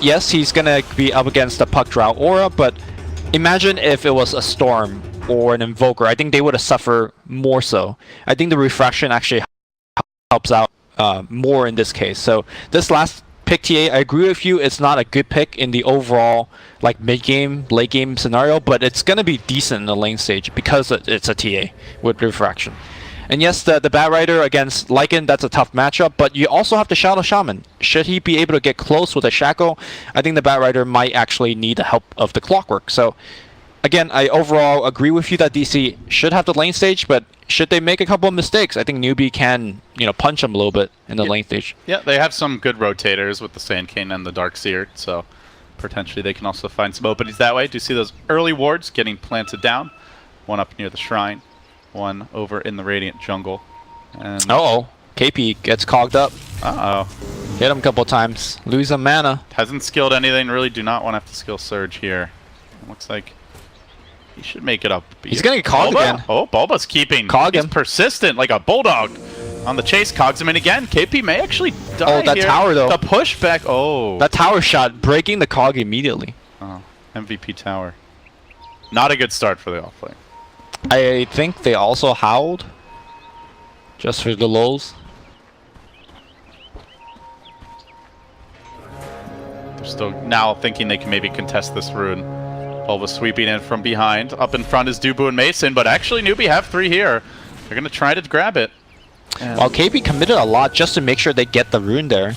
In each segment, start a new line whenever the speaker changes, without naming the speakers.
yes, he's gonna be up against the Puck Drow Aura, but imagine if it was a Storm or an Invoker. I think they would have suffered more so. I think the Refraction actually helps out more in this case. So this last pick TA, I agree with you, it's not a good pick in the overall like mid-game, late-game scenario, but it's gonna be decent in the lane stage because it's a TA with Refraction. And yes, the Bat Rider against Lycan, that's a tough matchup, but you also have the Shadow Shaman. Should he be able to get close with a Shackle, I think the Bat Rider might actually need the help of the Clockwork. So again, I overall agree with you that DC should have the lane stage, but should they make a couple of mistakes, I think Newbee can, punch them a little bit in the lane stage.
Yeah, they have some good rotators with the Sand King and the Darkseer, so potentially they can also find some openings that way. Do you see those early wards getting planted down? One up near the shrine, one over in the Radiant jungle. And
uh-oh, KP gets cogged up.
Uh-oh.
Hit him a couple times, lose some mana.
Hasn't skilled anything, really do not want to have to skill Surge here. It looks like he should make it up.
He's gonna get cogged again.
Oh, Bulba's keeping. He's persistent like a bulldog on the chase. Cogs him in again. KP may actually die.
Oh, that
here.
tower though.
The pushback. Oh.
That tower shot breaking the cog immediately.
Oh, MVP tower. Not a good start for the offlane.
I think they also howled. Just for the lulz.
They're still now thinking they can maybe contest this rune. Bulba sweeping in from behind. Up in front is Dubu and Mason, but actually Newbee have 3 here. They're going to try to grab it.
While KP committed a lot just to make sure they get the rune there.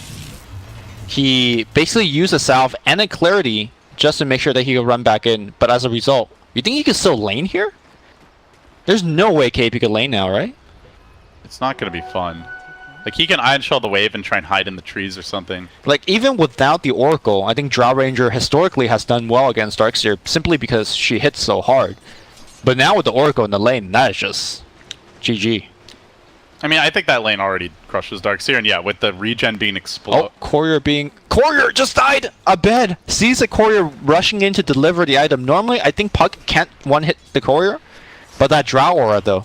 He basically used a Salve and a Clarity just to make sure that he could run back in. But as a result, you think he could still lane here? There's no way KP could lane now, right?
It's not going to be fun. Like, he can Iron Shell the wave and try and hide in the trees or something.
Like, even without the Oracle, I think Drow Ranger historically has done well against Darkseer simply because she hits so hard. But now with the Oracle in the lane, that is just GG.
I mean, I think that lane already crushes Darkseer, and yeah, with the regen being exploded.
Oh, Courier just died! Abed sees a Courier rushing in to deliver the item. Normally, I think Puck can't one-hit the Courier, but that Drow Aura, though.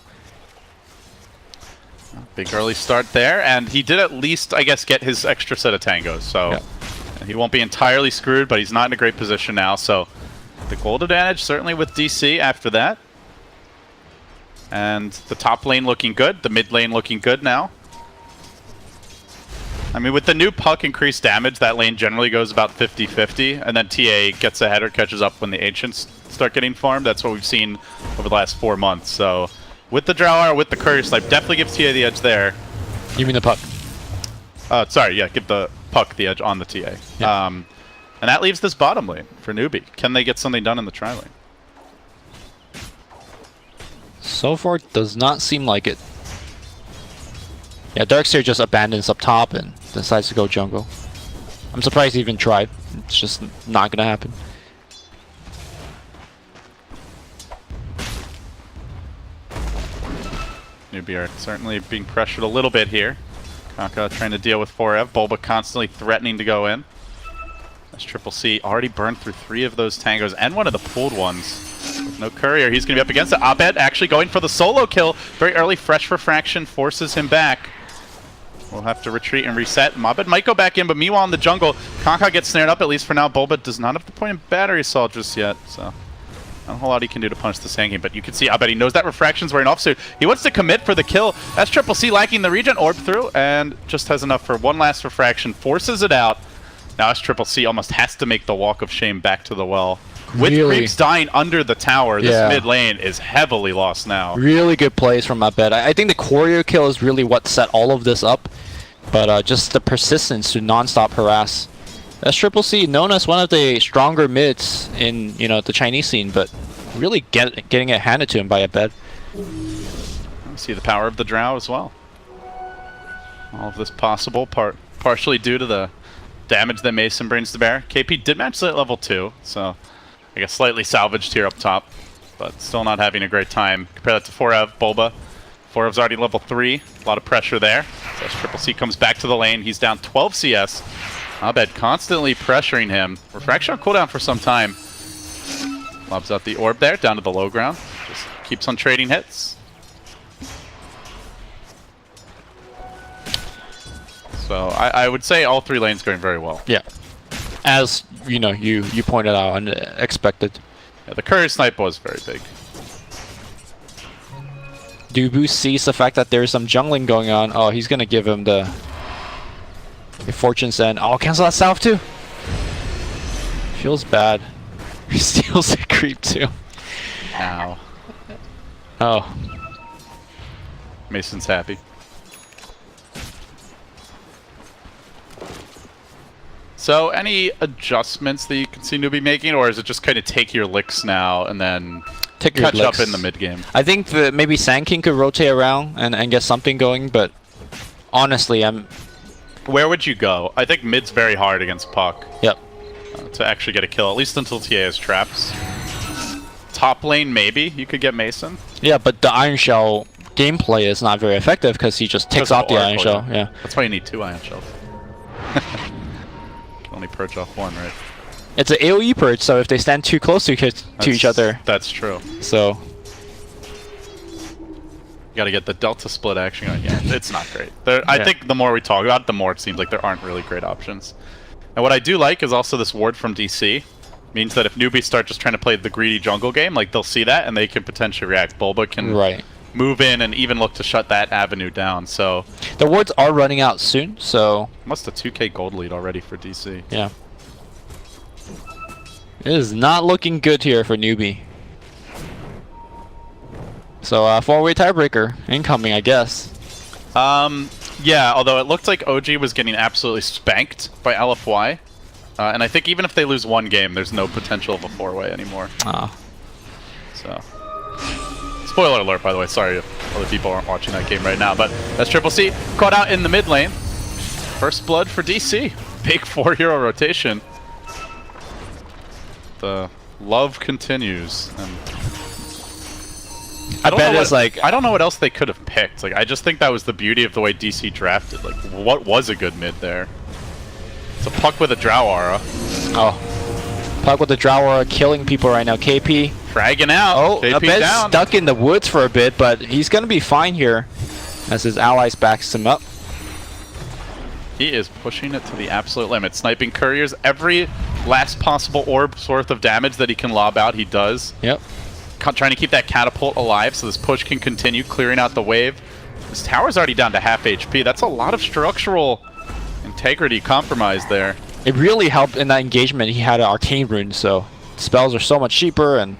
Big early start there, and he did at least, I guess, get his extra set of tangos, so he won't be entirely screwed, but he's not in a great position now, so the gold advantage certainly with DC after that. And the top lane looking good, the mid lane looking good now. I mean, with the new Puck increased damage, that lane generally goes about 50-50, and then TA gets ahead or catches up when the Ancients start getting farmed. That's what we've seen over the last 4 months, so with the Drow Aura, with the Courier Snipe, definitely gives TA the edge there.
You mean the Puck?
Sorry, yeah, give the Puck the edge on the TA.
Yeah.
And that leaves this bottom lane for Newbee. Can they get something done in the tri-lane?
So far, does not seem like it. Yeah, Darkseer just abandons up top and decides to go jungle. I'm surprised he even tried. It's just not gonna happen.
Newbee are certainly being pressured a little bit here. Kaka trying to deal with Forev. Bulba constantly threatening to go in. As Triple C already burned through 3 of those tangos and one of the pooled ones. With no courier, he's going to be up against it. Abed actually going for the solo kill. Very early fresh refraction forces him back. We'll have to retreat and reset. Abed might go back in, but meanwhile in the jungle, Kaka gets snared up at least for now. Bulba does not have the point in battery assault just yet, so not a whole lot he can do to punish the Sand King, but you can see Abed, he knows that Refraction's wearing off, so he wants to commit for the kill. That's Triple C lacking the regen orb through, and just has enough for one last Refraction, forces it out. Now as Triple C almost has to make the walk of shame back to the well. With Creeps dying under the tower, this mid lane is heavily lost now.
Really good plays from Abed. I think the Courier kill is really what set all of this up, but just the persistence to non-stop harass. That's Triple C, known as one of the stronger mids in the Chinese scene, but really getting it handed to him by Abed.
See the power of the Drow as well. All of this possible, partially due to the damage that Mason brings to bear. KP did match at level 2, so I guess slightly salvaged here up top, but still not having a great time. Compare that to Forev, Bulba. Forev's already level 3, a lot of pressure there. So as Triple C comes back to the lane, he's down 12 CS. Abed constantly pressuring him. Refraction on cooldown for some time. Lobs out the orb there, down to the low ground. Just keeps on trading hits. So I would say all 3 lanes going very well.
Yeah. As you know, you pointed out, unexpected.
Yeah, the courier snipe was very big.
Newbee sees the fact that there's some jungling going on. Oh, he's gonna give him the Fortune's End. Oh, cancel that salve too. Feels bad. He steals the creep too.
Ow.
Oh.
Mason's happy. So, any adjustments that you can see Newbee making, or is it just kind of take your licks now and then catch up in the mid game?
I think that maybe Sand King could rotate around and get something going, but honestly,
Where would you go? I think mid's very hard against Puck.
Yep.
To actually get a kill, at least until TA has traps. Top lane, maybe you could get Mason.
Yeah, but the Iron Shell gameplay is not very effective because he just takes off the Iron Shell. Yeah.
That's why you need 2 Iron Shells. Can only purge off 1, right?
It's an AoE purge, so if they stand too close to each other.
That's true.
So.
You gotta get the Delta split action going. Yeah, it's not great. I think the more we talk about it, the more it seems like there aren't really great options. And what I do like is also this ward from DC. Means that if newbies start just trying to play the greedy jungle game, like they'll see that and they can potentially react. Bulba can move in and even look to shut that avenue down. So
the wards are running out soon, so
almost a 2k gold lead already for DC.
Yeah. It is not looking good here for Newbee. So 4-way tiebreaker incoming, I guess.
Yeah, although it looked like OG was getting absolutely spanked by LFY. And I think even if they lose 1 game, there's no potential of a 4-way anymore. So, spoiler alert, by the way. Sorry if other people aren't watching that game right now. But that's Triple C caught out in the mid lane. First blood for DC. Big 4-hero rotation. The love continues. And
I bet it's like
I don't know what else they could have picked. Like I just think that was the beauty of the way DC drafted. Like what was a good mid there? It's a Puck with a Drow Aura.
Oh. Puck with the Drow Aura killing people right now. KP.
Fragging out.
Oh,
KP
Abed's
down.
Stuck in the woods for a bit, but he's going to be fine here as his allies backs him up.
He is pushing it to the absolute limit. Sniping couriers. Every last possible orb's worth of damage that he can lob out, he does.
Yep.
Trying to keep that catapult alive so this push can continue, clearing out the wave. This tower's already down to half HP. That's a lot of structural integrity compromised there.
It really helped in that engagement. He had an arcane rune, so spells are so much cheaper, and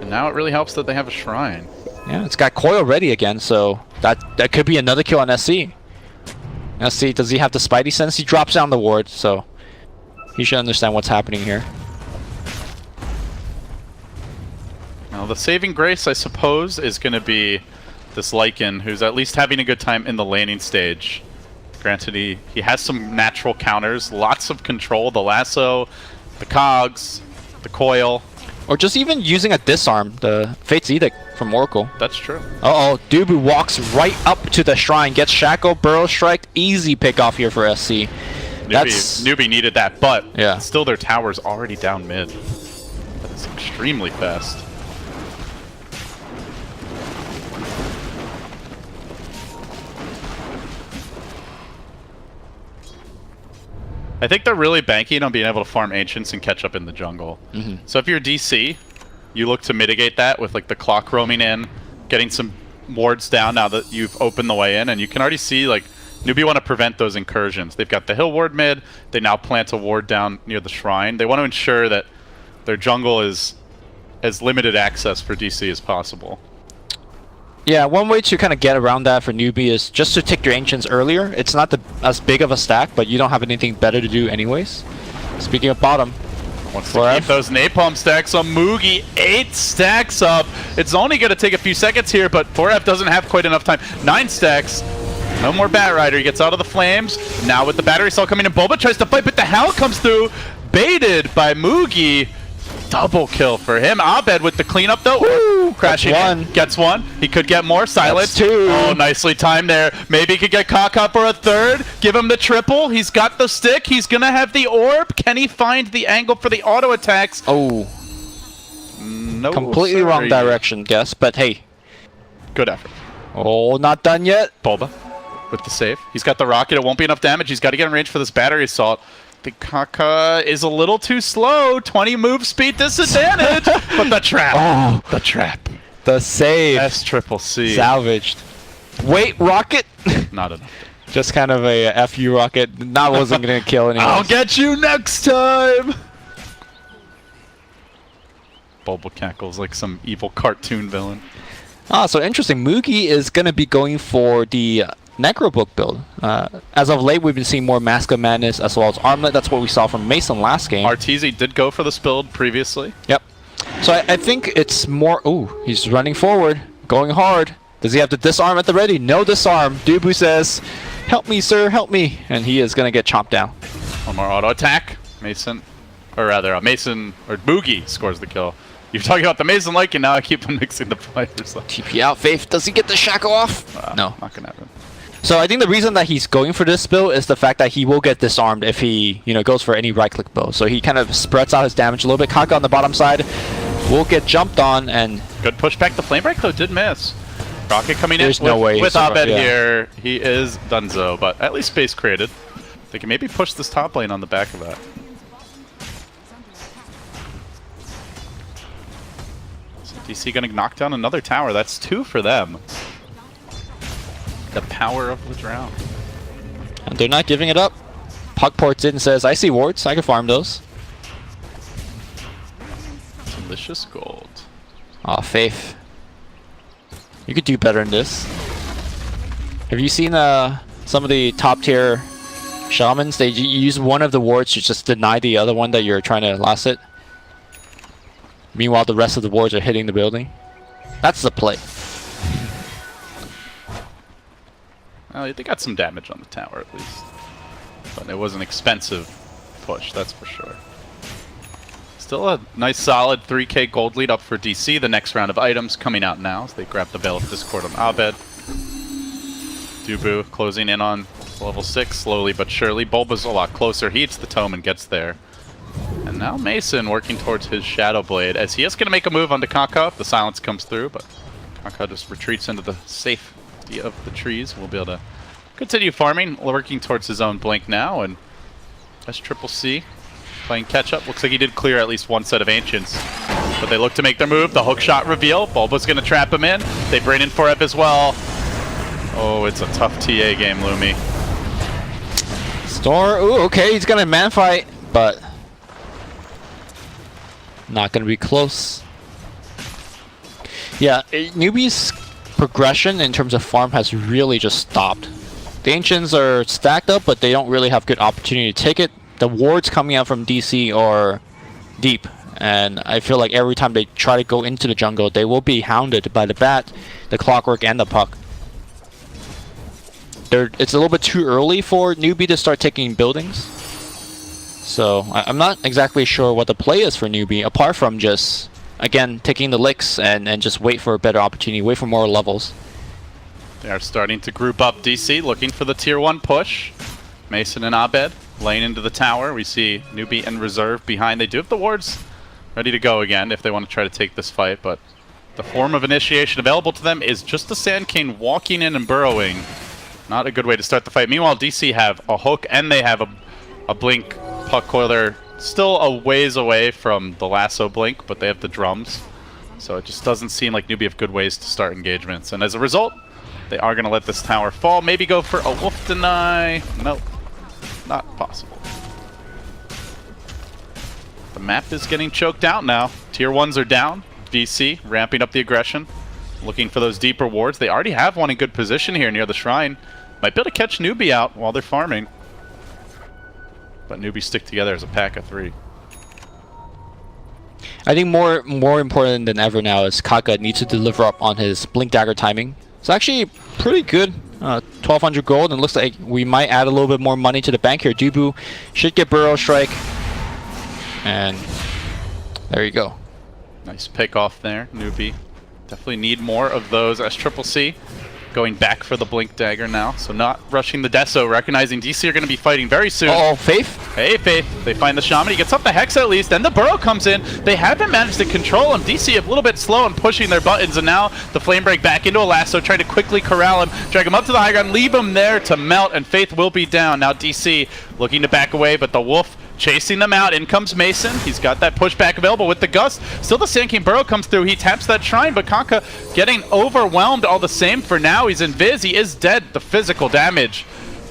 now it really helps that they have a shrine.
Yeah, it's got coil ready again, so that could be another kill on SC. SC, does he have the Spidey sense? He drops down the ward, so he should understand what's happening here.
Now the saving grace, I suppose, is going to be this Lycan, who's at least having a good time in the laning stage. Granted, he has some natural counters, lots of control, the lasso, the cogs, the coil.
Or just even using a disarm, the Fate's Edict from Oracle.
That's true.
Uh-oh, Newbee walks right up to the shrine, gets Shackle, Burrow Strike, easy pick off here for SC.
Newbee needed that, but
yeah,
still their tower's already down mid. That is extremely fast. I think they're really banking on being able to farm Ancients and catch up in the jungle. So if you're DC, you look to mitigate that with like the clock roaming in, getting some wards down now that you've opened the way in, and you can already see like Newbee want to prevent those incursions. They've got the hill ward mid, they now plant a ward down near the shrine. They want to ensure that their jungle is as limited access for DC as possible.
Yeah, one way to kind of get around that for Newbee is just to take your Ancients earlier. It's not as big of a stack, but you don't have anything better to do anyways. Speaking of bottom,
wants to keep those napalm stacks on Moogie. 8 stacks up. It's only going to take a few seconds here, but 4F doesn't have quite enough time. 9 stacks. No more Bat Rider. He gets out of the flames. Now with the battery cell coming in, Bulba tries to fight, but the Howl comes through. Baited by Moogie. Double kill for him. Abed with the cleanup though. Woo! Crashing in. Gets 1. He could get more. Silence.
2.
Oh, nicely timed there. Maybe he could get Kaka for a 3rd. Give him the triple. He's got the stick. He's going to have the orb. Can he find the angle for the auto attacks?
Oh.
No.
Completely wrong direction, guess. But hey.
Good effort.
Oh, not done yet.
Bulba with the save. He's got the rocket. It won't be enough damage. He's got to get in range for this battery assault. think Kaka is a little too slow. 20 move speed disadvantage. But the trap.
Oh,
The trap.
the save.
S-triple-C.
Salvaged. Wait, rocket.
Not enough.
Just kind of a FU rocket. That wasn't going to kill anyone.
I'll get you next time. Bulba cackles like some evil cartoon villain.
Ah, so interesting. Mugi is going to be going for the Necrobook build. As of late, we've been seeing more Mask of Madness as well as Armlet. That's what we saw from Mason last game.
Arteezy did go for this build previously.
Yep. So I think it's more... Oh, he's running forward, going hard. Does he have to disarm at the ready? No disarm. Newbee says, help me, sir, help me. And he is going to get chomped down.
One more auto attack. Mason, or rather, Mason, or Boogie scores the kill. You're talking about the Mason like, and now I keep on mixing the players.
TP out, Faith. Does he get the shackle off? No.
Not going to happen.
So I think the reason that he's going for this build is the fact that he will get disarmed if he, goes for any right-click build. So he kind of spreads out his damage a little bit. Kaka on the bottom side will get jumped on, and
Good push back. The flame break though did miss. Rocket coming
There's
in
no way
with
he's survi-
Abed
yeah.
here. He is donezo, but at least space created. They can maybe push this top lane on the back of that. So DC gonna knock down another tower. That's 2 for them. The power of the drown.
and they're not giving it up. Puck ports in and says, I see wards. I can farm those.
Delicious gold.
Aw, Faith. You could do better than this. Have you seen some of the top tier shamans? They use one of the wards to just deny the other one that you're trying to last it. Meanwhile, the rest of the wards are hitting the building. That's the play.
Well, they got some damage on the tower at least. But it was an expensive push, that's for sure. Still a nice solid 3k gold lead up for DC. The next round of items coming out now as they grab the Veil of Discord on Abed. Dubu closing in on level 6 slowly but surely. Bulba's a lot closer. He hits the tome and gets there. And now Mason working towards his Shadow Blade as he is going to make a move onto Kaka. The silence comes through, but Kaka just retreats into the safety of the trees. We'll be able to continue farming, working towards his own blink now, and S-triple-C playing catch-up. Looks like he did clear at least one set of Ancients. But they look to make their move. The hook shot reveal. Bulba's going to trap him in. They bring in 4F as well. Oh, it's a tough TA game, Lumi.
Store. Ooh, okay. He's going to man fight, but not going to be close. Yeah, Newbee's progression in terms of farm has really just stopped. The Ancients are stacked up, but they don't really have good opportunity to take it. The wards coming out from DC are deep, and I feel like every time they try to go into the jungle, they will be hounded by the bat, the clockwork, and the puck. It's a little bit too early for Newbee to start taking buildings. So I'm not exactly sure what the play is for Newbee, apart from just, again, taking the licks and just wait for a better opportunity, wait for more levels.
They are starting to group up DC, looking for the tier 1 push. Mason and Abed laying into the tower. We see Newbee and Reserve behind. They do have the wards ready to go again if they want to try to take this fight, but the form of initiation available to them is just the Sand King walking in and burrowing. Not a good way to start the fight. Meanwhile, DC have a hook and they have a blink puck coil. They're still a ways away from the lasso blink, but they have the drums. So it just doesn't seem like Newbee have good ways to start engagements. And as a result, they are going to let this tower fall. Maybe go for a wolf deny. Nope. Not possible. The map is getting choked out now. Tier 1s are down. DC ramping up the aggression. Looking for those deeper wards. They already have one in good position here near the shrine. Might be able to catch Newbee out while they're farming. But Newbee stick together as a pack of 3.
I think more important than ever now is Kaka needs to deliver up on his Blink Dagger timing. It's actually pretty good. 1,200 gold, and looks like we might add a little bit more money to the bank here. Dubu should get Burrow Strike. And there you go.
Nice pick off there, Newbee. Definitely need more of those. S-triple-C going back for the Blink Dagger now, so not rushing the Deso, recognizing DC are going to be fighting very soon.
Oh, Faith?
Hey, Faith. They find the Shaman. He gets up the Hex at least, then the Burrow comes in. They haven't managed to control him. DC a little bit slow and pushing their buttons, and now the Flame Break back into a lasso, trying to quickly corral him, drag him up to the high ground, leave him there to melt, and Faith will be down. Now DC looking to back away, but the Wolf chasing them out. In comes Mason. He's got that pushback available with the Gust. Still the Sand King Burrow comes through. He taps that Shrine, but Kanka getting overwhelmed all the same for now. He's invis. He is dead. The physical damage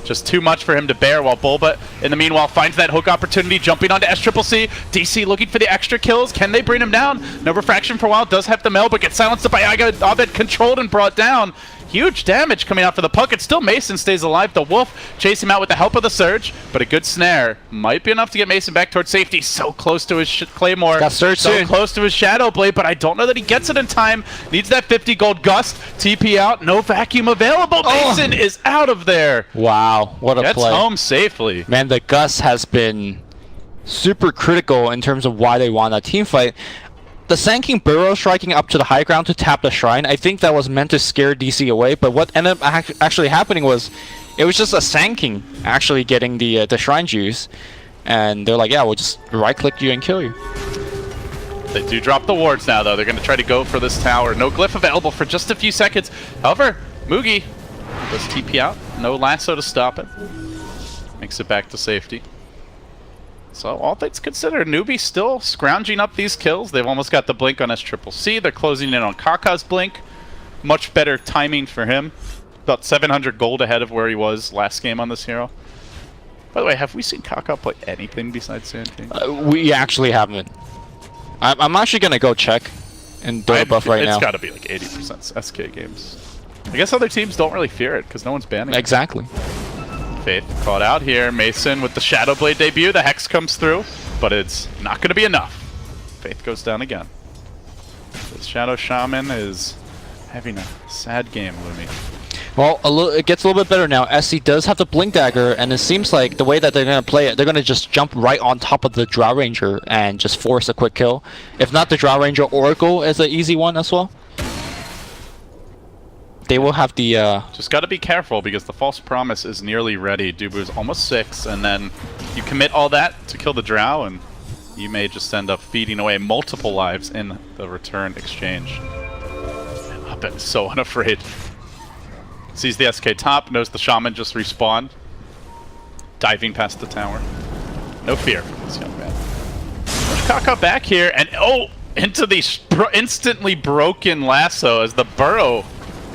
just too much for him to bear, while Bulba, in the meanwhile, finds that hook opportunity, jumping onto SCCC. DC looking for the extra kills. Can they bring him down? No refraction for a while. Does have the Mel, but gets silenced by Abed, controlled and brought down. Huge damage coming out for the puck. It's still Mason stays alive. The Wolf chase him out with the help of the Surge, but a good snare might be enough to get Mason back towards safety. So close to his Claymore.
Got Surge
so
soon.
close to his Shadow Blade, but I don't know that he gets it in time. Needs that 50 gold Gust. TP out. No vacuum available. Mason is out of there.
Wow, what a
Gets
play.
home safely.
Man, the Gus has been super critical in terms of why they won that team fight. The Sand King Burrow striking up to the high ground to tap the Shrine, I think that was meant to scare DC away, but what ended up actually happening was it was just a Sand King actually getting the Shrine juice, and they're like, yeah, we'll just right-click you and kill you.
They do drop the wards now, though. They're going to try to go for this tower. No glyph available for just a few seconds. However, Mugi does TP out. No lasso to stop it. Makes it back to safety. So, all things considered, Newbee still scrounging up these kills. They've almost got the blink on SCCC. They're closing in on Kaka's blink. Much better timing for him. About 700 gold ahead of where he was last game on this hero. By the way, have we seen Kaka play anything besides Sand King?
We actually haven't. I'm actually going to go check and do a buff right now.
It's got to be like 80% SK games. I guess other teams don't really fear it because no one's banning it.
Exactly.
Faith caught out here. Mason with the Shadow Blade debut. The Hex comes through, but it's not going to be enough. Faith goes down again. The Shadow Shaman is having a sad game, Lumi.
Well, it gets a little bit better now. SC does have the Blink Dagger, and it seems like the way that they're going to play it, they're going to just jump right on top of the Drow Ranger and just force a quick kill. If not, the Drow Ranger Oracle is an easy one as well. They will have the...
Just got to be careful because the False Promise is nearly ready. Dubu's almost 6, and then you commit all that to kill the Drow, and you may just end up feeding away multiple lives in the return exchange. Abed is so unafraid. Sees the SK top, knows the Shaman just respawned. Diving past the tower. No fear from this young man. Push Kaka back here, and into the instantly broken lasso as the Burrow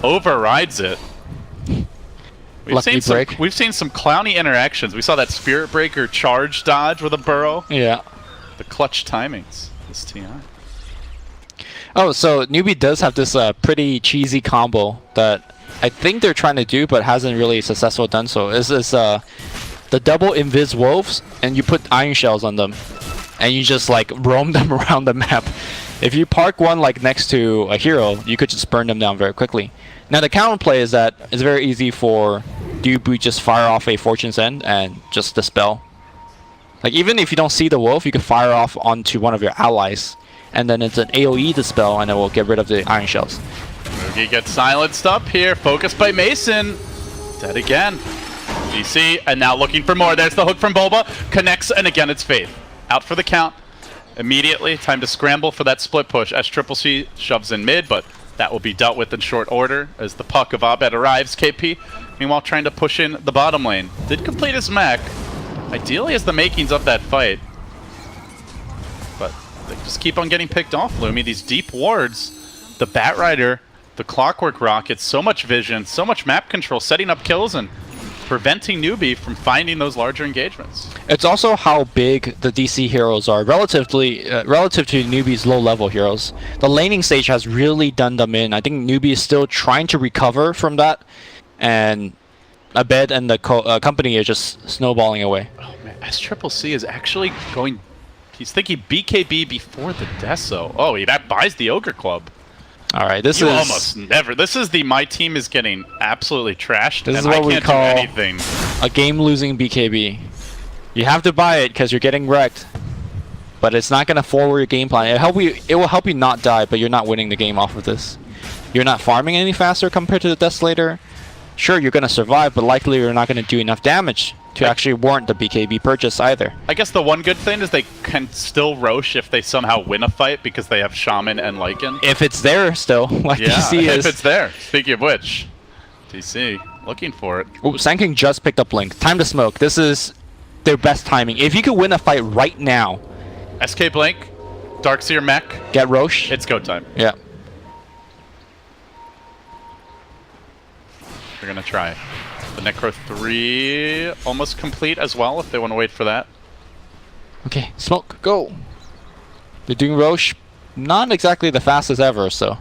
overrides it. We've seen some clowny interactions. We saw that Spirit Breaker charge dodge with a Burrow.
Yeah.
The clutch timings. This TI.
Oh, so Newbee does have this pretty cheesy combo that I think they're trying to do, but hasn't really successfully done so. This is the double Invis Wolves, and you put Iron Shells on them, and you just like roam them around the map. If you park one like next to a hero, you could just burn them down very quickly. Now the counterplay is that it's very easy for Newbee just fire off a Fortune's End and just dispel. Like even if you don't see the wolf, you can fire off onto one of your allies, and then it's an AoE dispel, and it will get rid of the Iron Shells.
Mugi gets silenced up here, focused by Mason. Dead again. DC, and now looking for more. There's the hook from Bulba. Connects, and again it's Faith. Out for the count. Immediately, time to scramble for that split push. SCCC shoves in mid, but that will be dealt with in short order as the puck of Abed arrives. KP, meanwhile, trying to push in the bottom lane. Did complete his mech. Ideally has the makings of that fight. But they just keep on getting picked off, Lumi. These deep wards, the Batrider, the Clockwork Rocket, so much vision, so much map control, setting up kills and preventing Newbee from finding those larger engagements.
It's also how big the DC heroes are relative to Newbee's low-level heroes. The laning stage has really done them in. I think Newbee is still trying to recover from that, and Abed and the company are just snowballing away.
Oh man, SCCC is actually going... He's thinking BKB before the Deso. Oh, that buys the Ogre Club.
All right, this
is
almost
never. This is the my team is getting absolutely trashed.
This
and
is what we call
I can't do anything.
A game-losing BKB. You have to buy it because you're getting wrecked, but it's not going to forward your game plan. It will help you not die, but you're not winning the game off of this. you're not farming any faster compared to the Desolator. Sure, you're going to survive, but likely you're not going to do enough damage to actually warrant the BKB purchase either.
I guess the one good thing is they can still Rosh if they somehow win a fight because they have Shaman and Lycan.
If it's there still, like DC is.
If it's there. Speaking of which, DC looking for it.
Oh, Sand King just picked up Blink. Time to smoke. This is their best timing. If you could win a fight right now.
SK Blink, Darkseer Mech.
Get Rosh.
It's go time.
Yeah.
They're going to try. The Necro 3 almost complete as well if they want to wait for that.
Okay, smoke, go. They're doing Rosh. Not exactly the fastest ever, so.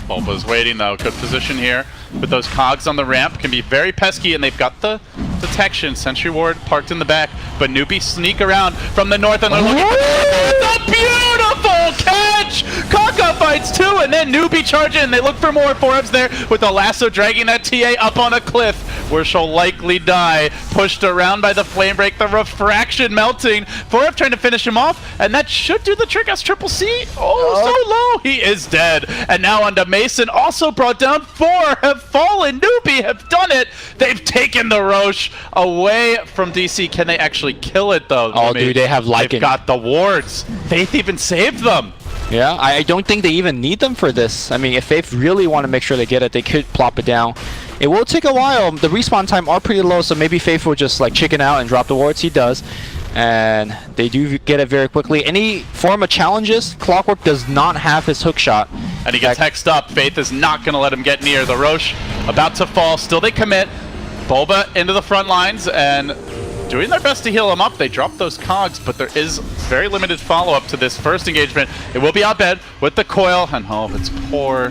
Bulba's waiting though. Good position here. But those cogs on the ramp can be very pesky, and they've got the detection. Sentry Ward parked in the back, but Newbee sneak around from the north, and they're looking for the beautiful catch! Kaka fights two, and then Newbee charging, and they look for more. Forbes there with the lasso dragging that TA up on a cliff where she'll likely die. Pushed around by the flame break, the refraction melting. Forbes trying to finish him off, and that should do the trick as Triple C. Oh, so low! He is dead. And now onto Mason, also brought down. 4 have fallen. Newbee have done it. They've taken the Rosh away from DC. Can they actually kill it though?
Oh, dude, they have Lycan.
They've got the wards. Faith even saved them.
Yeah, I don't think they even need them for this. I mean, if Faith really want to make sure they get it, they could plop it down. It will take a while. The respawn time are pretty low, so maybe Faith will just like chicken out and drop the wards. He does. And they do get it very quickly. Any form of challenges, Clockwork does not have his hook shot.
And he gets hexed up. Faith is not going to let him get near. The Rosh about to fall. Still they commit. Bulba into the front lines and doing their best to heal him up. They drop those cogs, but there is very limited follow-up to this first engagement. It will be outbed with the coil, and oh, it's poor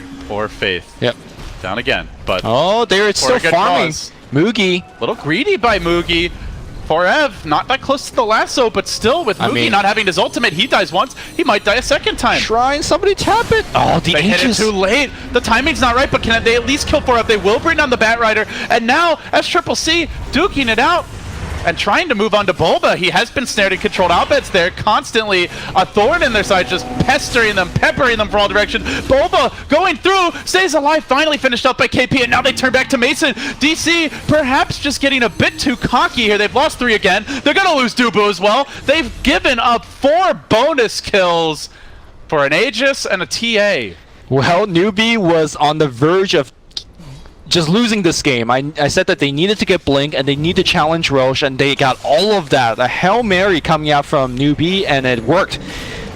Faith.
Yep.
Down again, but
oh, there it's still farming. Moogie.
Little greedy by Moogie. Forev, not that close to the lasso, but still with Moogie not having his ultimate, he dies once, he might die a second time.
Shrine, somebody tap it. Oh, the
they hit it too late. The timing's not right, but can they at least kill Forev? They will bring down the Bat Rider, and now as Triple C duking it out and trying to move on to Bulba. He has been snared and controlled. Outbets there, constantly a thorn in their side, just pestering them, peppering them for all directions. Bulba going through, stays alive, finally finished up by KP, and now they turn back to Mason. DC perhaps just getting a bit too cocky here. They've lost 3 again. They're going to lose Dubu as well. They've given up 4 bonus kills for an Aegis and a TA.
Well, Newbee was on the verge of just losing this game. I said that they needed to get Blink and they need to challenge Rosh, and they got all of that. A Hail Mary coming out from Newbee, and it worked.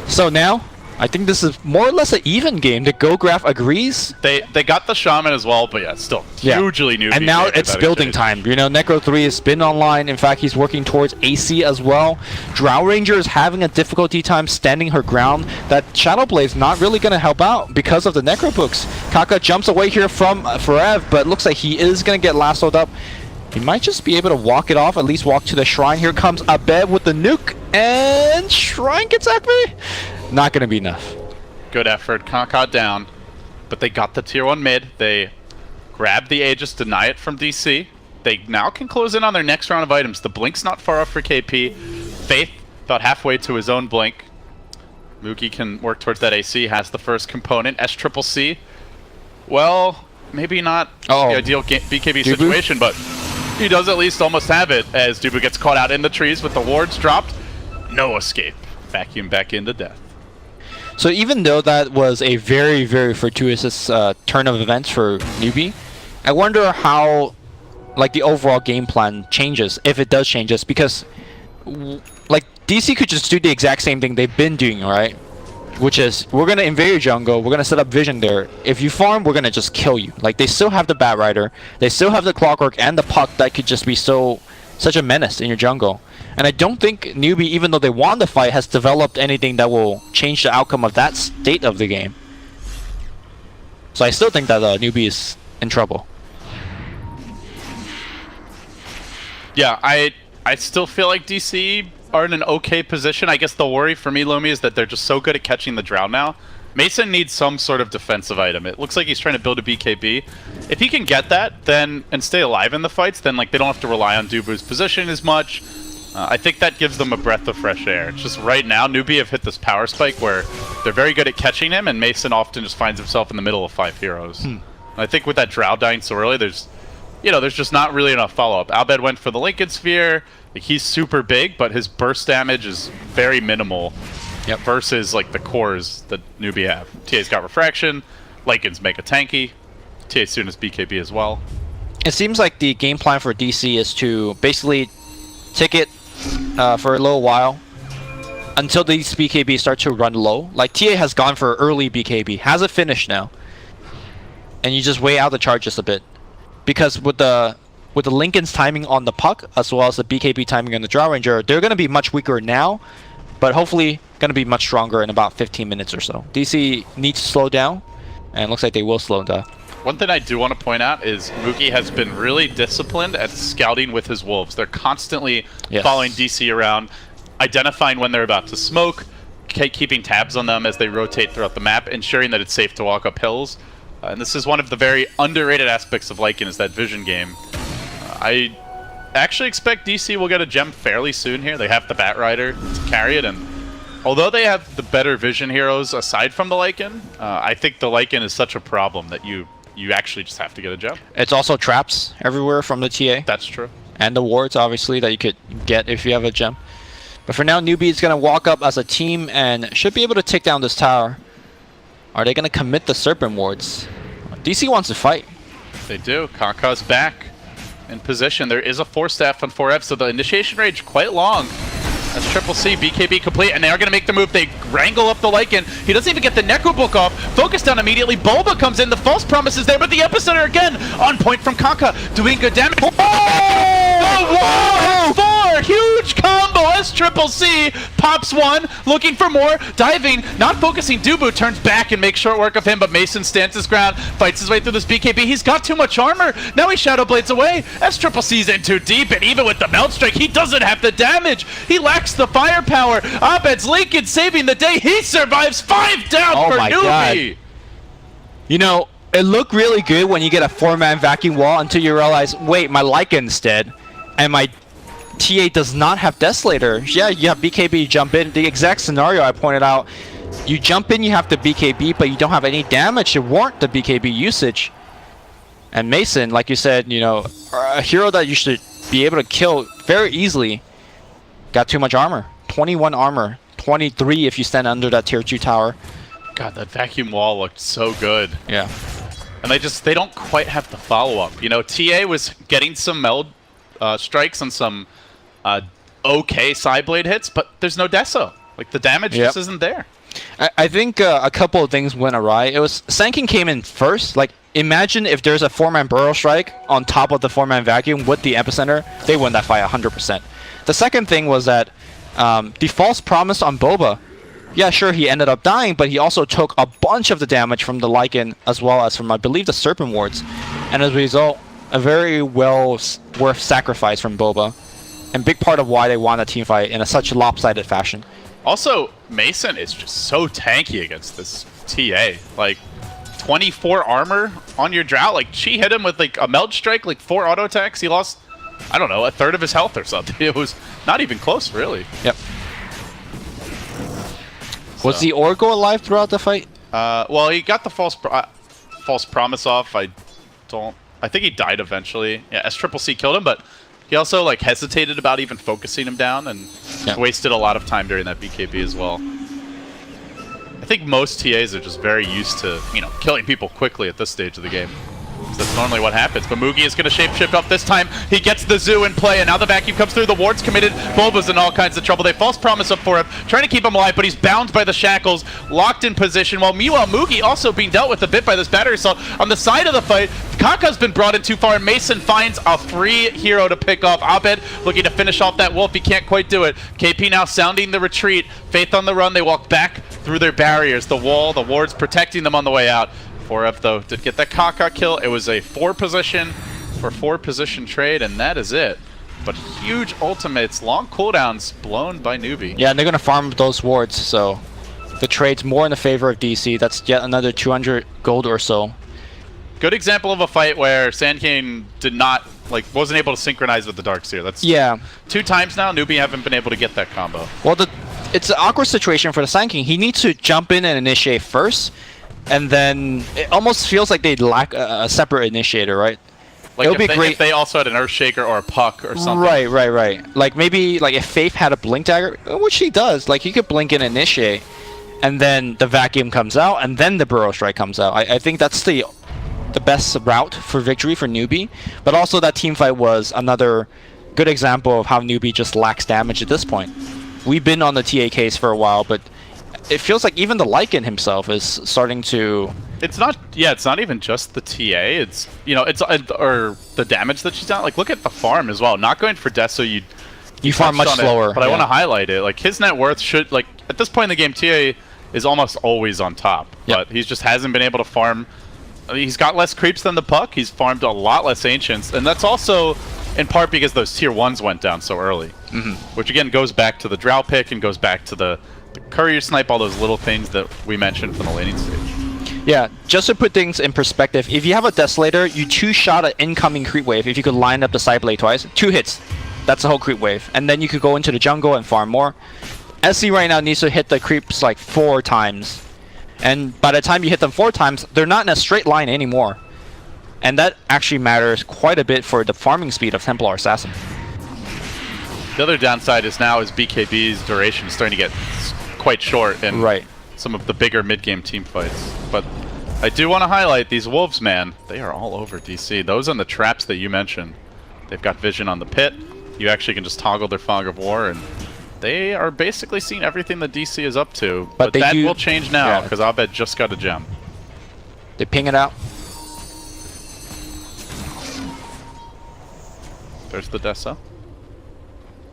So now, I think this is more or less an even game. The GoGraph agrees.
They got the Shaman as well, but yeah, still hugely Newbee.
And now it's building time. You know, Necro 3 has been online. In fact, he's working towards AC as well. Drow Ranger is having a difficulty time standing her ground. That Shadow Blade's not really going to help out because of the Necro books. Kaka jumps away here from Forev, but looks like he is going to get lassoed up. He might just be able to walk it off, at least walk to the Shrine. Here comes Abeb with the nuke, and Shrine gets activated. Not going to be enough.
Good effort. Kaka down. But they got the tier 1 mid. They grabbed the Aegis, deny it from DC. They now can close in on their next round of items. The Blink's not far off for KP. Faith about halfway to his own Blink. Moogie can work towards that AC. Has the first component. SCCC. Well, maybe not the ideal BKB
Dubu
situation, but he does at least almost have it as Dubu gets caught out in the trees with the wards dropped. No escape. Vacuum back into death.
So even though that was a very, very fortuitous turn of events for Newbee, I wonder how, like, the overall game plan changes, if it does changes, because, like, DC could just do the exact same thing they've been doing, right? Which is, we're going to invade your jungle, we're going to set up vision there. If you farm, we're going to just kill you. Like, they still have the Bat Rider, they still have the Clockwork and the Puck that could just be such a menace in your jungle. And I don't think Newbee, even though they won the fight, has developed anything that will change the outcome of that state of the game. So I still think that Newbee is in trouble.
Yeah, I still feel like DC are in an okay position. I guess the worry for me, Lumi, is that they're just so good at catching the Drow now. Mason needs some sort of defensive item. It looks like he's trying to build a BKB. If he can get that, then and stay alive in the fights, then like they don't have to rely on Dubu's position as much. I think that gives them a breath of fresh air. It's just right now, Newbee have hit this power spike where they're very good at catching him, and Mason often just finds himself in the middle of 5 heroes. I think with that Drow dying so early, there's just not really enough follow-up. Albed went for the Lincoln Sphere. Like, he's super big, but his burst damage is very minimal versus like the cores that Newbee have. TA's got Refraction, Lycan's mega tanky, TA soon as BKB as well.
It seems like the game plan for DC is to basically tick it for a little while until these BKB start to run low. Like, TA has gone for early BKB, has it finished now, and you just weigh out the charges a bit, because with the Lincoln's timing on the puck as well as the BKB timing on the Drow Ranger, they're going to be much weaker now, but hopefully going to be much stronger in about 15 minutes or so. DC needs to slow down, and it looks like they will slow down.
One thing I do want to point out is Mookie has been really disciplined at scouting with his wolves. They're constantly following DC around, identifying when they're about to smoke, keeping tabs on them as they rotate throughout the map, ensuring that it's safe to walk up hills. And this is one of the very underrated aspects of Lycan, is that vision game. I actually expect DC will get a gem fairly soon here. They have the Batrider to carry it, and although they have the better vision heroes aside from the Lycan, I think the Lycan is such a problem that you actually just have to get a gem.
It's also traps everywhere from the TA.
That's true.
And the wards, obviously, that you could get if you have a gem. But for now, Newbee is going to walk up as a team and should be able to take down this tower. Are they going to commit the Serpent wards? DC wants to fight.
They do. Kaka's back in position. There is a 4-staff on 4F, so the initiation range quite long. That's Triple C, BKB complete, and they are going to make the move. They wrangle up the Lycan. He doesn't even get the Necro Book off. Focus down immediately. Bulba comes in. The false promise is there, but the Epicenter again on point from Kaka, doing good damage. Oh! The wall has 4! Huge combo as Triple C pops 1, looking for more, diving, not focusing. Dubu turns back and makes short work of him, but Mason stands his ground, fights his way through this BKB. He's got too much armor. Now he Shadow Blades away as Triple C's in too deep, and even with the Melt Strike, he doesn't have the damage. He lacks the firepower. Abed's Lincoln saving the day. He survives. 5 down for Newbee.
You know, it looked really good when you get a 4-man vacuum wall until you realize, wait, my Lycan's dead, and my TA does not have Desolator. Yeah, you have BKB jump in. The exact scenario I pointed out. You jump in, you have the BKB, but you don't have any damage to warrant the BKB usage. And Mason, like you said, you know, a hero that you should be able to kill very easily, got too much armor. 21 armor. 23 if you stand under that tier 2 tower.
God, that vacuum wall looked so good.
Yeah.
And they don't quite have the follow-up. You know, TA was getting some meld strikes and some okay side blade hits, but there's no deso. Like, the damage just isn't there.
I think a couple of things went awry. It was Sankin came in first. Like, imagine if there's a 4-man burrow strike on top of the 4-man vacuum with the epicenter, they win that fight 100%. The second thing was that the false promise on Boba. Yeah, sure, he ended up dying, but he also took a bunch of the damage from the Lycan as well as from, I believe, the Serpent wards. And as a result, a very well worth sacrifice from Boba. And big part of why they won a team fight in such lopsided fashion.
Also, Mason is just so tanky against this TA. Like, 24 armor on your Drow. Like, she hit him with, like, a Meld Strike, like 4 auto attacks. He lost, I don't know, a third of his health or something. It was not even close, really.
Yep. Was the Oracle alive throughout the fight?
Well, he got the false promise off. I think he died eventually. Yeah, S-Triple-C killed him, but he also like hesitated about even focusing him down and wasted a lot of time during that BKB as well. I think most TAs are just very used to, you know, killing people quickly at this stage of the game. That's normally what happens, but Mugi is going to shapeshift up this time. He gets the zoo in play, and now the vacuum comes through. The ward's committed. Bulba's in all kinds of trouble. They false promise up for him, trying to keep him alive, but he's bound by the shackles, locked in position, while meanwhile Mugi also being dealt with a bit by this battery assault. On the side of the fight, Kaka's been brought in too far, and Mason finds a free hero to pick off. Abed looking to finish off that wolf. He can't quite do it. KP now sounding the retreat. Faith on the run. They walk back through their barriers. The wall, the wards protecting them on the way out. 4F though did get that Kaka kill. It was a 4-position for 4-position trade, and that is it. But huge ultimates, long cooldowns blown by Newbee.
Yeah, and they're going to farm those wards, so the trade's more in the favor of DC. That's yet another 200 gold or so.
good example of a fight where Sand King did not, like, wasn't able to synchronize with the Darkseer. That's 2 times now. Newbee haven't been able to get that combo.
Well, it's an awkward situation for the Sand King. He needs to jump in and initiate first, and then it almost feels like they lack a separate initiator, right?
Like
it would be great
if they also had an Earthshaker or a Puck or something.
Right. Like maybe like if Faith had a Blink Dagger, which he does, like he could blink and initiate, and then the Vacuum comes out, and then the Burrow Strike comes out. I think that's the best route for victory for Newbee. But also that team fight was another good example of how Newbee just lacks damage at this point. We've been on the TA case for a while, but it feels like even the Lycan himself is starting to...
It's not even just the TA. It's, you know, or the damage that she's done. Like, look at the farm as well. Not going for Deso, you
farm much slower.
But I want to highlight it. Like, his net worth should, like, at this point in the game, TA is almost always on top.
Yep.
But he just hasn't been able to farm. I mean, he's got less creeps than the Puck. He's farmed a lot less Ancients. And that's also in part because those tier 1s went down so early. Which, again, goes back to the Drow pick and goes back to the Courier Snipe, all those little things that we mentioned from the laning stage.
Yeah, just to put things in perspective, if you have a Desolator, you 2-shot an incoming creep wave. If you could line up the Sideblade twice, 2 hits. That's the whole creep wave. And then you could go into the jungle and farm more. SC right now needs to hit the creeps like 4 times. And by the time you hit them 4 times, they're not in a straight line anymore. And that actually matters quite a bit for the farming speed of Templar Assassin.
The other downside is now BKB's duration is starting to get quite short in some of the bigger mid-game team fights. But I do want to highlight these Wolves, man. They are all over DC. Those and the traps that you mentioned. They've got vision on the pit. You actually can just toggle their Fog of War, and they are basically seeing everything that DC is up to. But that will change now, because Abed just got a gem.
They ping it out.
There's the Dessa.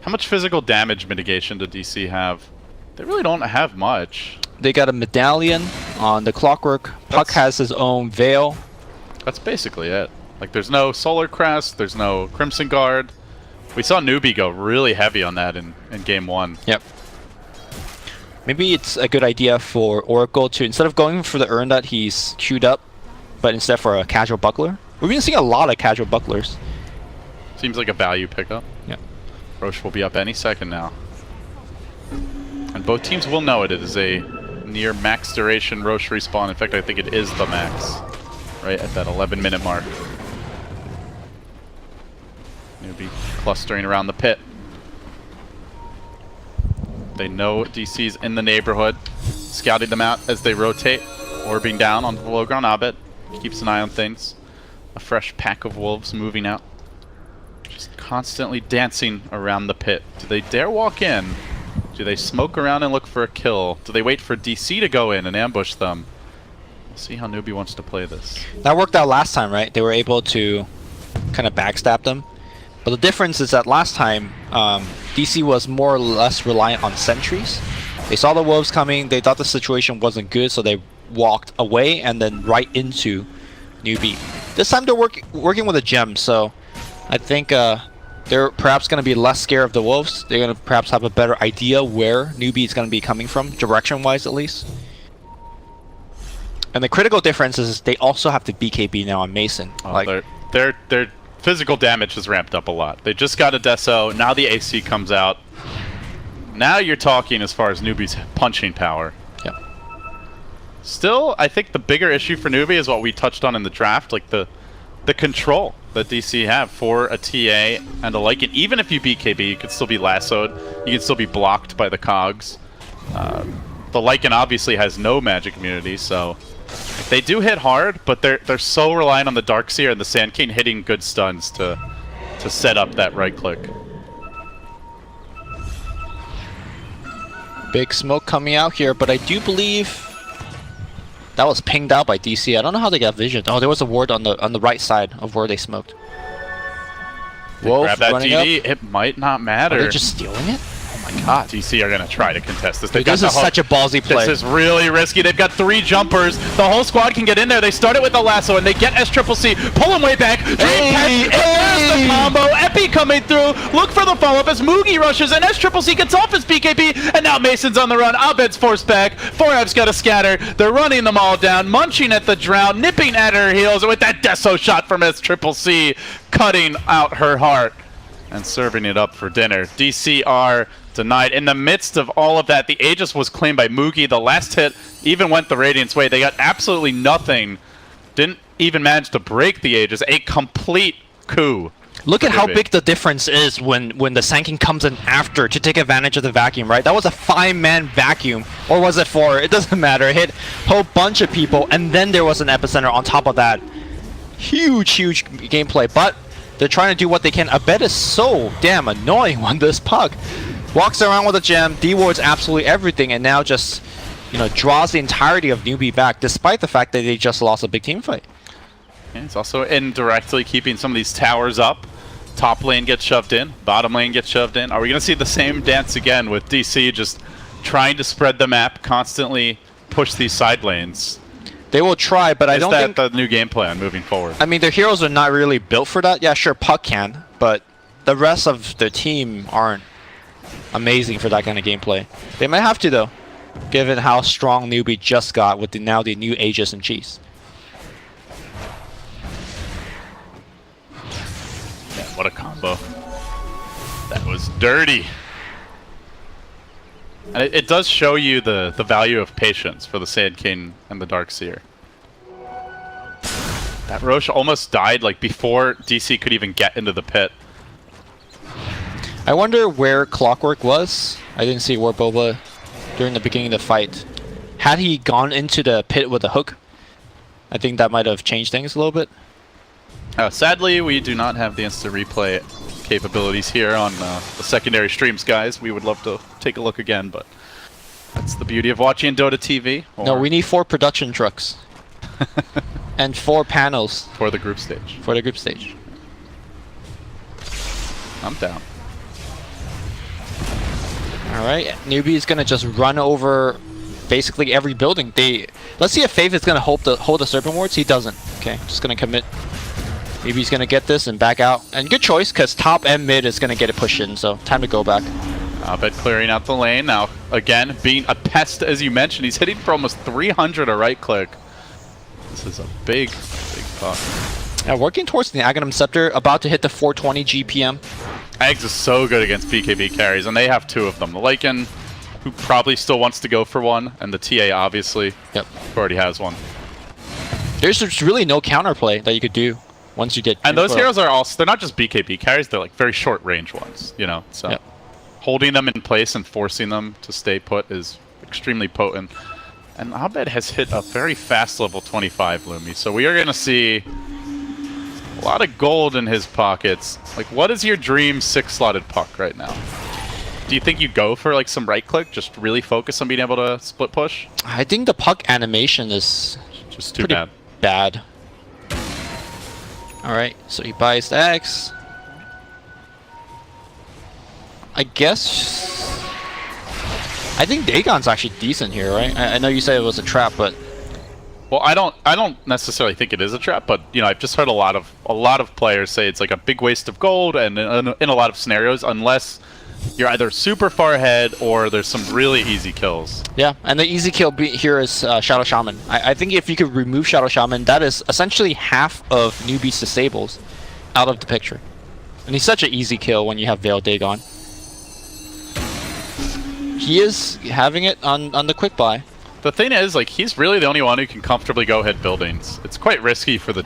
How much physical damage mitigation do DC have? They really don't have much.
They got a medallion on the Clockwork. Puck has his own Veil.
That's basically it. Like, there's no Solar Crest, there's no Crimson Guard. We saw Newbee go really heavy on that in Game 1.
Yep. Maybe it's a good idea for Oracle to, instead of going for the urn that he's queued up, but instead for a casual buckler. We've been seeing a lot of casual bucklers.
Seems like a value pickup.
Yeah.
Roche will be up any second now. And both teams will know it. It is a near max duration Roche respawn. In fact, I think it is the max. Right at that 11-minute mark. Newbee clustering around the pit. They know DC's in the neighborhood. Scouting them out as they rotate. Orbing down onto the low ground. Abed keeps an eye on things. A fresh pack of wolves moving out. Just constantly dancing around the pit. Do they dare walk in? Do they smoke around and look for a kill? Do they wait for DC to go in and ambush them? We'll see how Newbee wants to play this.
That worked out last time, right? They were able to kind of backstab them. But the difference is that last time, DC was more or less reliant on sentries. They saw the wolves coming, they thought the situation wasn't good, so they walked away and then right into Newbee. This time they're working with a gem, so I think they're perhaps going to be less scared of the wolves. They're going to perhaps have a better idea where Newbee is going to be coming from, direction-wise at least. And the critical difference is they also have to BKB now on Mason.
Oh, like their physical damage has ramped up a lot. They just got a Deso, now the AC comes out. Now you're talking as far as Newbee's punching power.
Yep.
Still, I think the bigger issue for Newbee is what we touched on in the draft, like the control that DC have for a TA and a Lycan. Even if you BKB, you could still be lassoed. You can still be blocked by the cogs. The Lycan obviously has no magic immunity, so they do hit hard, but they're so reliant on the Darkseer and the Sand King hitting good stuns to set up that right click.
Big smoke coming out here, but I do believe that was pinged out by DC. I don't know how they got vision. Oh, there was a ward on the right side of where they smoked.
Wolf grab that DD. It might not matter.
Are they just stealing it? Oh
my god. DC are going to try to contest this.
Dude, this is such a ballsy play.
This is really risky. They've got 3 jumpers. The whole squad can get in there. They start it with the lasso, and they get SCCC. Pull him way back. Dream catch. There's the combo. Epi coming through. Look for the follow-up as Moogie rushes, and SCCC gets off his BKB, and now Mason's on the run. Abed's forced back. 4F's got to scatter. They're running them all down, munching at the drown, nipping at her heels with that Deso shot from SCCC, cutting out her heart and serving it up for dinner. DCR denied. In the midst of all of that, the Aegis was claimed by Moogie. The last hit even went the Radiant's way. They got absolutely nothing. Didn't even manage to break the Aegis. A complete coup.
Look at how big the difference is when the Sanking comes in after to take advantage of the vacuum, right? That was a 5-man vacuum. Or was it 4? It doesn't matter. It hit a whole bunch of people, and then there was an epicenter on top of that. Huge gameplay, but they're trying to do what they can. Abed is so damn annoying on this puck. Walks around with a gem, dewards absolutely everything, and now just, draws the entirety of Newbee back, despite the fact that they just lost a big team fight.
Yeah, it's also indirectly keeping some of these towers up. Top lane gets shoved in, bottom lane gets shoved in. Are we going to see the same dance again with DC just trying to spread the map, constantly push these side lanes?
They will try, but I don't think...
Is that the new game plan moving forward?
I mean, their heroes are not really built for that. Yeah, sure, Puck can, but the rest of the team aren't amazing for that kind of gameplay. They might have to, though, given how strong Newbee just got with now the new Aegis and Cheese.
Yeah, what a combo. That was dirty. And it does show you the value of patience for the Sand King and the Darkseer. That Roche almost died like before DC could even get into the pit.
I wonder where Clockwork was. I didn't see where Boba during the beginning of the fight. Had he gone into the pit with a hook, I think that might have changed things a little bit.
Sadly, we do not have the instant replay capabilities here on the secondary streams, guys. We would love to take a look again, but that's the beauty of watching Dota TV.
No, we need 4 production trucks. And 4 panels.
For the group stage.
For the group stage.
I'm down.
Alright, Newbee is going to just run over basically every building. Let's see if Faith is going to hold the Serpent Wards. He doesn't. Okay, just going to commit. Newbee's going to get this and back out. And good choice, because top and mid is going to get it pushed in, so time to go back.
Abed clearing out the lane. Now, again, being a pest, as you mentioned. He's hitting for almost 300 a right click. This is a big puck.
Yeah, working towards the Aghanim Scepter, about to hit the 420 GPM.
Ags is so good against BKB carries, and they have 2 of them. The Lycan, who probably still wants to go for one, and the TA, obviously,
who already
has one.
There's just really no counterplay that you could do once you get...
And those heroes are also, they're not just BKB carries, they're like very short range ones, so holding them in place and forcing them to stay put is extremely potent. And Abed has hit a very fast level 25 Lumi, so we are going to see a lot of gold in his pockets. Like, what is your dream 6-slotted puck right now? Do you think you go for like some right click, just really focus on being able to split push?
I think the puck animation is
just too
bad. Alright, so he buys the X. I guess... I think Dagon's actually decent here, right? I know you said it was a trap, but...
Well, I don't necessarily think it is a trap, but I've just heard a lot of players say it's like a big waste of gold, and in a lot of scenarios, unless you're either super far ahead or there's some really easy kills.
Yeah, and the easy kill here is Shadow Shaman. I think if you could remove Shadow Shaman, that is essentially half of Newbee's disables out of the picture. And he's such an easy kill when you have Veiled Dagon. He is having it on the quick buy.
The thing is, like, he's really the only one who can comfortably go hit buildings. It's quite risky for the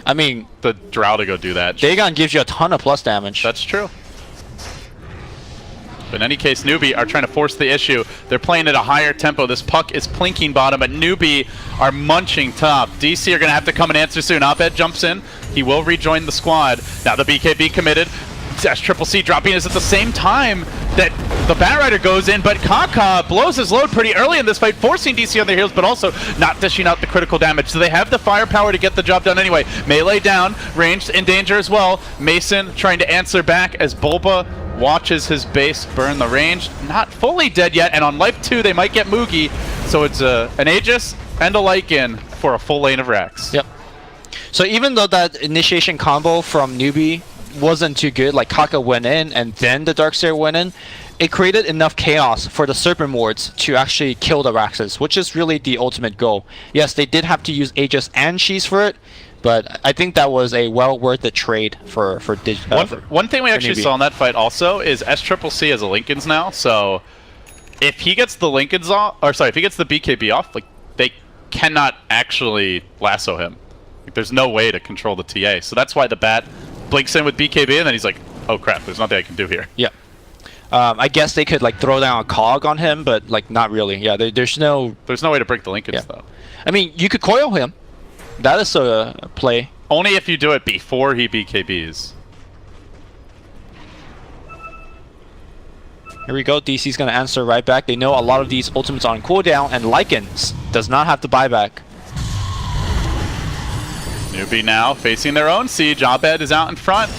Drow to go do that.
Dagon gives you a ton of plus damage.
That's true. But in any case, Newbee are trying to force the issue. They're playing at a higher tempo. This puck is plinking bottom, but Newbee are munching top. DC are going to have to come and answer soon. Abed jumps in. He will rejoin the squad. Now the BKB committed. SCCC dropping is at the same time that the Batrider goes in, but Kaka blows his load pretty early in this fight, forcing DC on their heels, but also not dishing out the critical damage. So they have the firepower to get the job done anyway. Melee down, ranged in danger as well. Mason trying to answer back as Bulba watches his base burn the range. Not fully dead yet, and on life 2 they might get Moogie. So it's an Aegis and a Lycan for a full lane of Rax.
Yep. So even though that initiation combo from Newbee wasn't too good, like Kaka went in and then the Darkseer went in, it created enough chaos for the Serpent Wards to actually kill the Raxes, which is really the ultimate goal. Yes, they did have to use Aegis and Cheese for it, but I think that was a well worth it trade for
one thing we actually
Newbee.
saw in that fight also is SCCC has a Lincolns now, so if he gets the Lincolns off, or sorry, if he gets the BKB off, like they cannot actually lasso him. Like, there's no way to control the TA, so that's why the bat blinks in with BKB, and then he's like, oh crap, there's nothing I can do here.
Yeah. I guess they could like throw down a cog on him, but like not really. Yeah, there's no
way to break the Lincolns though.
I mean, you could coil him. That is a play.
Only if you do it before he BKBs.
Here we go. DC's gonna answer right back. They know a lot of these ultimates on cooldown, and Lycan does not have to buy back.
Newbee now facing their own siege. Abed is out in front,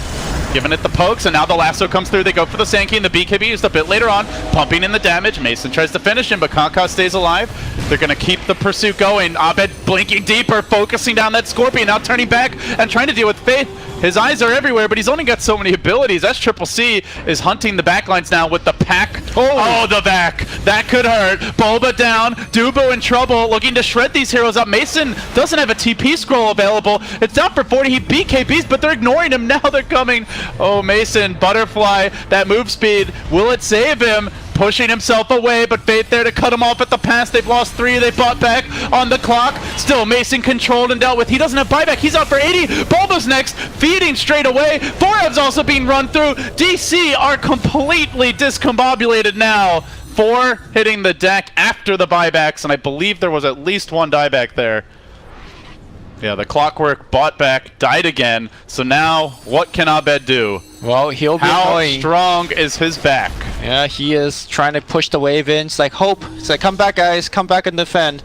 giving it the pokes, and now the lasso comes through. They go for the Sankey, and the BKB used a bit later on, pumping in the damage. Mason tries to finish him, but Kanka stays alive. They're going to keep the pursuit going. Abed blinking deeper, focusing down that Scorpion, now turning back and trying to deal with Faith. His eyes are everywhere, but he's only got so many abilities. SCCC is hunting the backlines now with the pack. Oh, the back. That could hurt. Bulba down. Dubu in trouble, looking to shred these heroes up. Mason doesn't have a TP scroll available. It's down for 40. He BKBs, but they're ignoring him. Now they're coming. Oh, Mason, Butterfly, that move speed. Will it save him? Pushing himself away, but Faith there to cut him off at the pass. They've lost 3. They bought back on the clock. Still Mason controlled and dealt with. He doesn't have buyback. He's out for 80. Bulba's next, feeding straight away. Forev's also being run through. DC are completely discombobulated now. 4 hitting the deck after the buybacks, and I believe there was at least 1 dieback there. Yeah, the Clockwork bought back, died again. So now, what can Abed do?
Well, he'll be
How
annoying.
strong is his back?
Yeah, he is trying to push the wave in. It's like, hope. It's like, come back, guys. Come back and defend.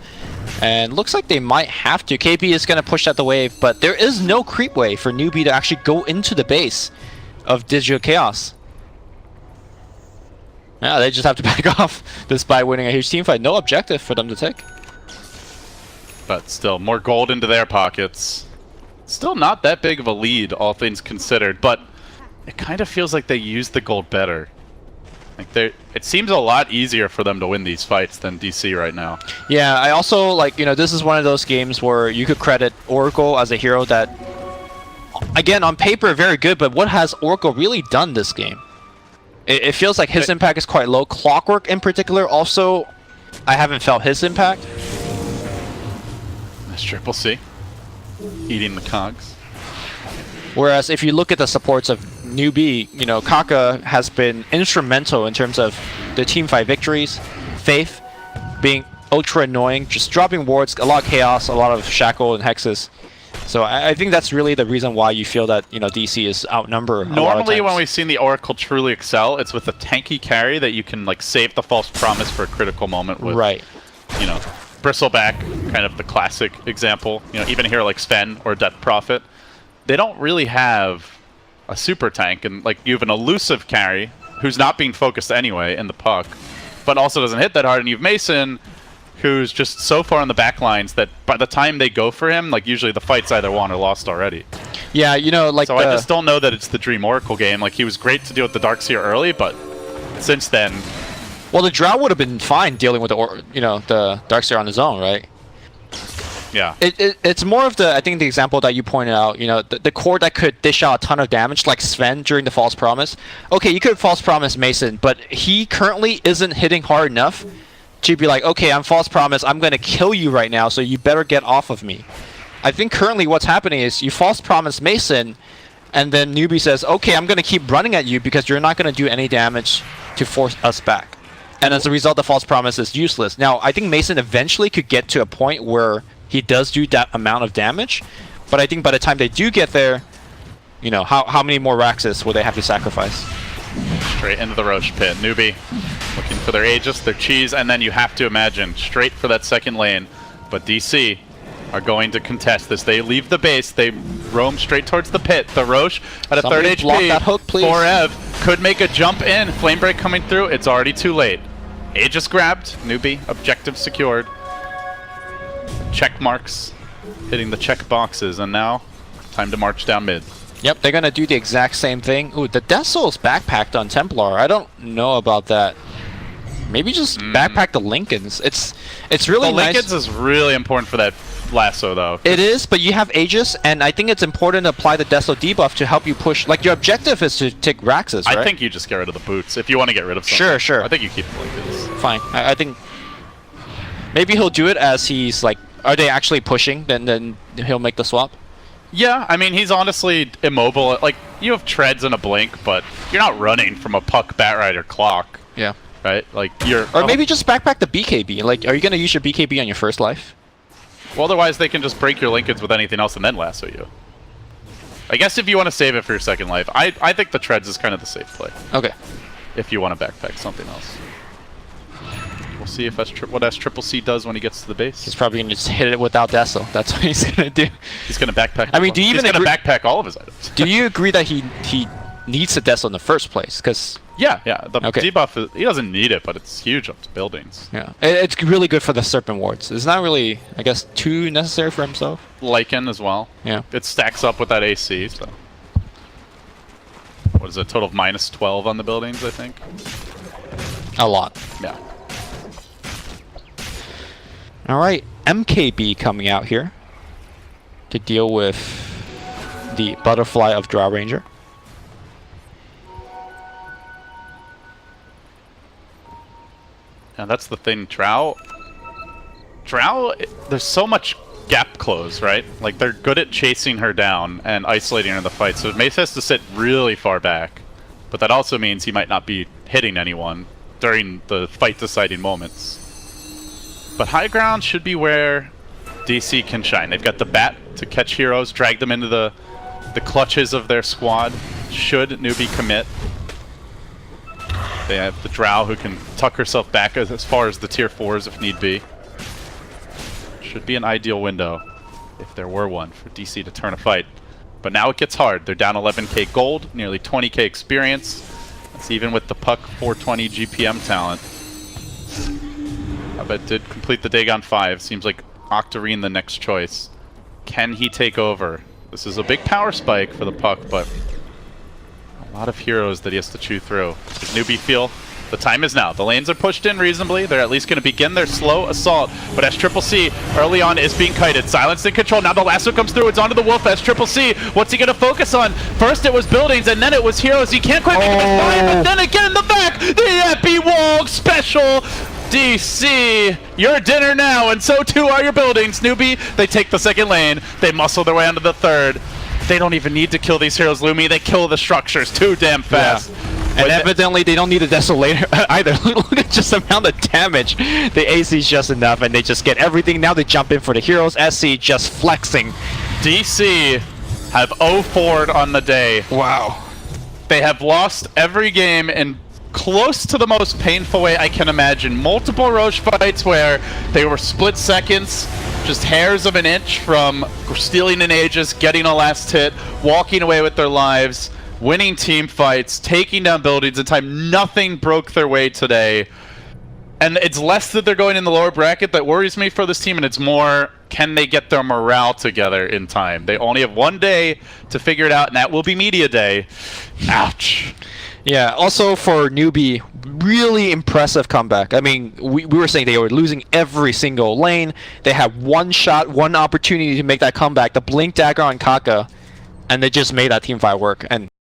And looks like they might have to. KP is going to push out the wave, but there is no creep way for Newbee to actually go into the base of Digital Chaos. Yeah, they just have to back off despite winning a huge team fight. No objective for them to take.
But still, more gold into their pockets. Still not that big of a lead, all things considered, but it kind of feels like they use the gold better. Like it seems a lot easier for them to win these fights than DC right now.
Yeah, I also, like, you know, this is one of those games where you could credit Oracle as a hero that, again, on paper, very good, but what has Oracle really done this game? It feels like his impact is quite low. Clockwork, in particular, also, I haven't felt his impact.
That's CCC. Eating the cogs.
Whereas if you look at the supports of Newbee, you know, Kaka has been instrumental in terms of the team fight victories. Faith being ultra annoying, just dropping wards, a lot of chaos, a lot of shackle and hexes. So I think that's really the reason why you feel that, you know, DC is outnumbered.
Normally when we've seen the Oracle truly excel, it's with a tanky carry that you can like save the false promise for a critical moment with.
Right.
You know, Bristleback, kind of the classic example. You know, even a hero like Sven or Death Prophet, they don't really have a super tank, and like you have an elusive carry who's not being focused anyway in the puck, but also doesn't hit that hard, and you have Mason, who's just so far on the back lines that by the time they go for him, like usually the fight's either won or lost already.
Yeah, you know, like
so I just don't know that it's the Dream Oracle game. Like he was great to deal with the Darkseer early, but since then.
Well, the Drow would have been fine dealing with the, you know, the Darkseer on his own, right?
Yeah.
It's more of the, I think the example that you pointed out, you know, the core that could dish out a ton of damage, like Sven during the False Promise. Okay, you could False Promise Mason, but he currently isn't hitting hard enough to be like, okay, I'm False Promise, I'm going to kill you right now, so you better get off of me. I think currently what's happening is you False Promise Mason, and then Newbee says, okay, I'm going to keep running at you because you're not going to do any damage to force us back. And as a result, the False Promise is useless. Now, I think Mason eventually could get to a point where he does do that amount of damage, but I think by the time they do get there, you know, how many more Raxus will they have to sacrifice?
Straight into the Roche pit. Newbee looking for their Aegis, their cheese, and then you have to imagine straight for that second lane. But DC are going to contest this. They leave the base, they roam straight towards the pit. The Roche at a
Somebody
third
block
HP.
that hook, please.
Forev Could make a jump in. Flame Break coming through. It's already too late. Aegis grabbed. Newbee. Objective secured. Check marks. Hitting the check boxes. And now, time to march down mid.
Yep, they're gonna do the exact same thing. Ooh, the Death Soul's backpacked on Templar. I don't know about that. Maybe just backpack the Lincolns. It's really
The
nice.
Lincolns is really important for that lasso, though.
It is, but you have Aegis, and I think it's important to apply the Death Soul debuff to help you push. Like, your objective is to take Raxus, right?
I think you just get rid of the boots if you want to get rid of something.
Sure, sure.
I think you keep the Lincolns.
Fine. I think maybe he'll do it as he's like, are they actually pushing? Then he'll make the swap.
Yeah, I mean, he's honestly immobile. Like, you have treads and a blink, but you're not running from a Puck, Batrider, Clock.
Yeah.
Right? Like, you're...
Or maybe just backpack the BKB. Like, are you going to use your BKB on your first life?
Well, otherwise they can just break your Lincolns with anything else and then lasso you. I guess if you want to save it for your second life, I think the treads is kind of the safe play.
Okay.
If you want to backpack something else. We'll see if what S-Triple-C does when he gets to the base.
He's probably going to just hit it without Deso. That's what he's going to do.
He's going to backpack.
I mean, do you even
he's going to backpack all of his items.
Do you agree that he needs the Deso in the first place? Because
yeah. The debuff, he doesn't need it, but it's huge up to buildings.
Yeah. It's really good for the Serpent Wards. It's not really, I guess, too necessary for himself.
Lycan as well.
Yeah.
It stacks up with that AC, so... What is it, a total of minus 12 on the buildings, I think?
A lot.
Yeah.
Alright, MKB coming out here to deal with the Butterfly of Drow Ranger.
And that's the thing, Drow, there's so much gap close, right? Like, they're good at chasing her down and isolating her in the fight, so Mace has to sit really far back. But that also means he might not be hitting anyone during the fight-deciding moments. But high ground should be where DC can shine. They've got the bat to catch heroes, drag them into the clutches of their squad, should Newbee commit. They have the Drow who can tuck herself back as far as the tier 4s if need be. Should be an ideal window, if there were one, for DC to turn a fight. But now it gets hard. They're down 11k gold, nearly 20k experience. That's even with the Puck 420 GPM talent. But did complete the Dagon 5. Seems like Octarine the next choice. Can he take over? This is a big power spike for the Puck, but a lot of heroes that he has to chew through. Does Newbee feel the time is now? The lanes are pushed in reasonably. They're at least going to begin their slow assault. But S-Triple-C early on is being kited. Silenced in control. Now the lasso comes through. It's onto the Wolf. S-Triple-C. What's he going to focus on? First it was buildings, and then it was heroes. He can't quite make it fine, but then again in the back, the Epi Wall special. DC, your dinner now, and so too are your buildings. Newbee, they take the second lane. They muscle their way onto the third. They don't even need to kill these heroes, Lumi. They kill the structures too damn fast.
Yeah. And evidently they don't need a Desolator either. Look at just the amount of damage. The AC is just enough, and they just get everything. Now they jump in for the heroes. SC just flexing.
DC have 0-4'd on the day.
Wow.
They have lost every game in close to the most painful way I can imagine. Multiple Roche fights where they were split seconds, just hairs of an inch from stealing an Aegis, getting a last hit, walking away with their lives, winning team fights, taking down buildings in time. Nothing broke their way today. And it's less that they're going in the lower bracket that worries me for this team, and it's more, can they get their morale together in time? They only have one day to figure it out, and that will be media day. Ouch.
Yeah, also for Newbee, really impressive comeback. I mean, we were saying they were losing every single lane. They had one shot, one opportunity to make that comeback, the Blink Dagger on Kaka, and they just made that team fight work. And